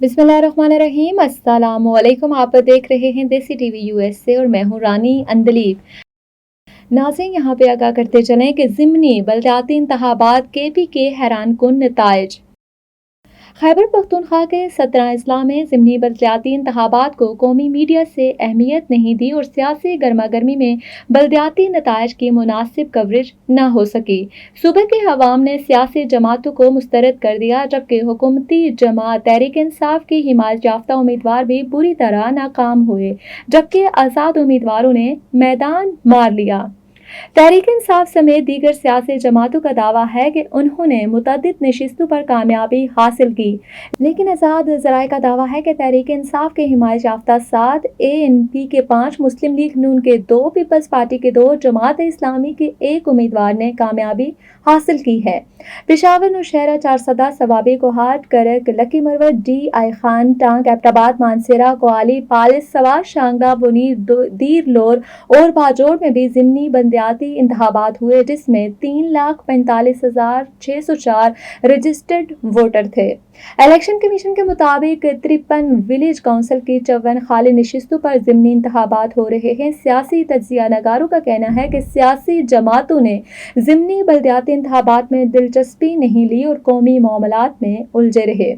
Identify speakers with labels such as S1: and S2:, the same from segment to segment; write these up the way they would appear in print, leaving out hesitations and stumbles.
S1: बिस्मिल्लाहिर्रहमानिर्रहीम। अस्सलामुअलैकुम। आप देख रहे हैं देसी टीवी यूएसए और मैं हूँ रानी अंदलीब। नाज़रीन, यहाँ पे आगाह करते चलें कि ज़िमनी बलदियाती इंतखाबात केपी के हैरान कुन नताइज। खैबर पख्तूनख्वा के 17 अजला में ज़िमनी बलदियाती इंतखाबात को कौमी मीडिया से अहमियत नहीं दी और सियासी गर्मा गर्मी में बलदियाती नताइज की मुनासिब कवरेज न हो सकी। सूबे के अवाम ने सियासी जमातों को मुस्तरद कर दिया, जबकि हुकूमती जमात तहरीक इंसाफ की हिमायत याफ्ता उम्मीदवार भी बुरी तरह नाकाम हुए, जबकि आज़ाद उम्मीदवारों ने मैदान मार लिया। तहरीक इंसाफ समेत दीगर सियासी जमातों का दावा है कि उन्होंने मुतअद्दिद नशिस्तों पर कामयाबी हासिल की, लेकिन आज़ाद ज़राए का दावा है कि तहरीक इंसाफ के हिमायत याफ्ता 7, ANP के 5, मुस्लिम लीग नून के 2, पीपल्स पार्टी के 2, जमात इस्लामी के 1 उम्मीदवार ने कामयाबी हासिल की है। पेशावर, नौशहरा, चारसदा, सवाबी, कोहाट, करक, लकी मरवत, DI खान, टांग, एबटाबाद, मानसेरा, कोआली, पालिस, सवार, शांगला, बुनीर, दीर लोर और बाजोड़ में भी ज़िमनी बलदियाती इंतखाबात हुए, जिसमें 3,45,604 रजिस्टर्ड वोटर थे। इलेक्शन कमीशन के मुताबिक 53 विलेज काउंसिल की 54 खाली नशिस्तों पर ज़िमनी इंतखाबात हो रहे हैं। सियासी तज्जिया नगारों का कहना है कि सियासी जमातों ने ज़िमनी बलदियाती इंतखाबात में दिलचस्पी नहीं ली और कौमी मामलात में उलझे रहे।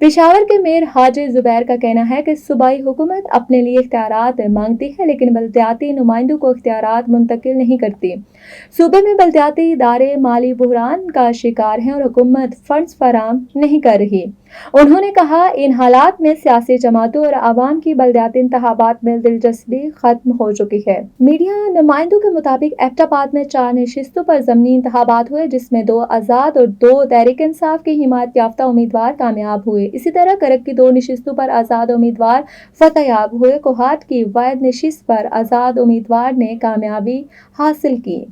S1: पेशावर के मेयर हाजी जुबैर का कहना है कि सूबाई हुकूमत अपने लिए इख्तियारात मांगती है, लेकिन बलदियाती नुमाइंदों को इख्तियारात मुंतकिल नहीं करती। सूबे में बलदियाती इदारे माली बहरान का शिकार हैं और हुकूमत फंड्स फराहम नहीं कर रही। उन्होंने कहा, इन हालात में सियासी जमातों और आवाम की बलदियाती इंतखाबात में दिलचस्पी खत्म हो चुकी है। मीडिया नुमाइंदों के मुताबिक एबटाबाद में 4 नशिस्तों पर ज़मीनी इंतखाबात हुए, जिसमें 2 आज़ाद और 2 तहरीक इंसाफ के हिमायत याफ्ता उम्मीदवार कामयाब हुए। इसी तरह करक की 2 नशिस्तों पर आज़ाद उम्मीदवार फतेहयाब हुए। कोहाट की वाहिद नशिस्त पर आज़ाद उम्मीदवार ने कामयाबी हासिल की।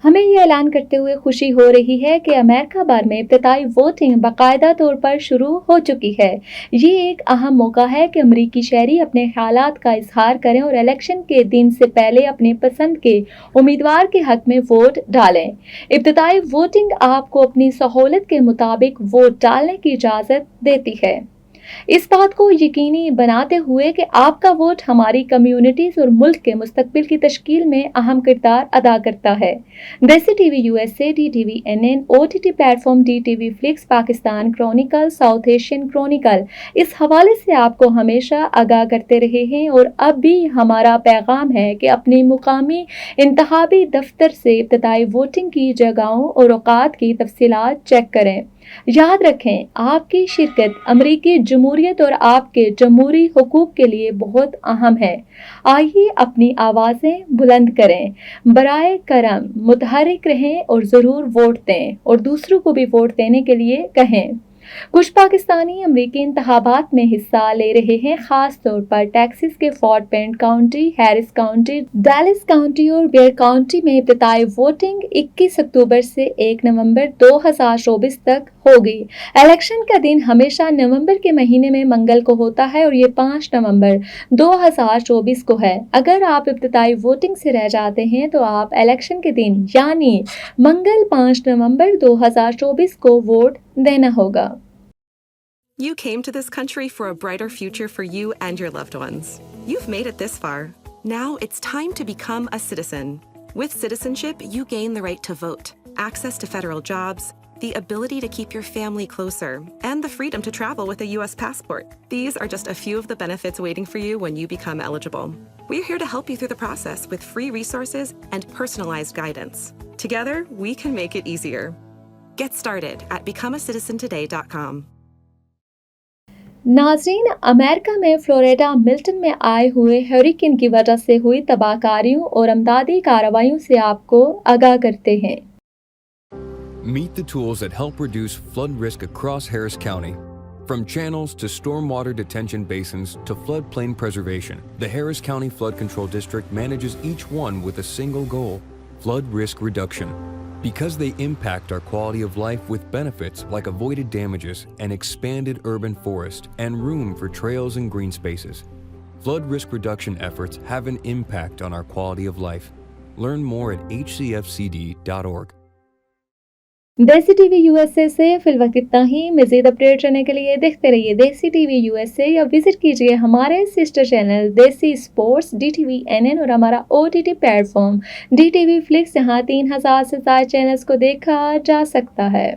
S1: हमें ये ऐलान करते हुए खुशी हो रही है कि अमेरिका भर में इब्तिदाई वोटिंग बाकायदा तौर पर शुरू हो चुकी है। ये एक अहम मौका है कि अमरीकी शहरी अपने ख्यालात का इजहार करें और इलेक्शन के दिन से पहले अपने पसंद के उम्मीदवार के हक में वोट डालें। इब्तिदाई वोटिंग आपको अपनी सहूलत के मुताबिक वोट डालने की इजाज़त देती है, इस बात को यकीनी बनाते हुए कि आपका वोट हमारी कम्युनिटीज और मुल्क के मुस्तकबिल की तश्कील में अहम किरदार अदा करता है। देसी TV USA, DTV NN, OTT platform DTV flix, Pakistan Chronicle, south Asian Chronicle इस हवाले से आपको हमेशा आगाह करते रहे हैं और अब भी हमारा पैगाम है कि अपनी मुकामी इंतखाबी दफ्तर से इब्तिदाई वोटिंग की जगहों और औकात की तफसीलात चेक करें। याद रखें, आपकी शिरकत अमरीकी जमहूरियत और आपके जमहूरी हुकूक के लिए बहुत अहम है। आइए अपनी आवाज़ें बुलंद करें, बराए करम मुतहरिक रहें और ज़रूर वोट दें और दूसरों को भी वोट देने के लिए कहें। कुछ पाकिस्तानी अमरीकी इंतखाबात में हिस्सा ले रहे हैं, खास तौर पर टेक्सास के fort bend county, Harris county, Dallas county और बेयर काउंटी में इब्तिदाई वोटिंग 21 अक्टूबर से 1 नवंबर 2024 तक होगी। इलेक्शन का दिन हमेशा नवंबर के महीने में मंगल को होता है और ये 5 नवंबर 2024 को है। अगर आप इब्तिदाई वोटिंग से रह जाते हैं तो आप इलेक्शन के दिन यानी मंगल 5 नवंबर 2024 को वोट देना होगा।
S2: You came to this country for a brighter future for you and your loved ones. You've made it this far. Now it's time to become a citizen. With citizenship, you gain the right to vote, access to federal jobs, the ability to keep your family closer, and the freedom to travel with a U.S. passport. These are just a few of the benefits waiting for you when you become eligible. We're here to help you through the process with free resources and personalized guidance. Together, we can make it easier. Get started at becomeacitizentoday.com.
S1: नाज़रीन, America में Florida Milton में आए हुए hurricane की वजह से हुई तबाहकारियों और अमदादी कार्रवाइयों से आपको आगाह करते हैं।
S3: Meet the tools that help reduce flood risk across Harris County. From channels to stormwater detention basins to floodplain preservation, the Harris County Flood Control District manages each one with a single goal: flood risk reduction. Because they impact our quality of life with benefits like avoided damages, an expanded urban forest, and room for trails and green spaces. Flood risk reduction efforts have an impact on our quality of life. Learn more at hcfcd.org.
S1: دیسی T V U S A سے فی الوقت اتنا ہی. مزید update رہنے کے لیے دیکھتے رہیے دیسی T V U S A یا وزٹ کیجیے ہمارے سسٹر چینل دیسی اسپورٹس DTV NN اور ہمارا OTT plate form DTV Flix. یہاں 3000 سے زائد چینلز کو دیکھا جا سکتا ہے.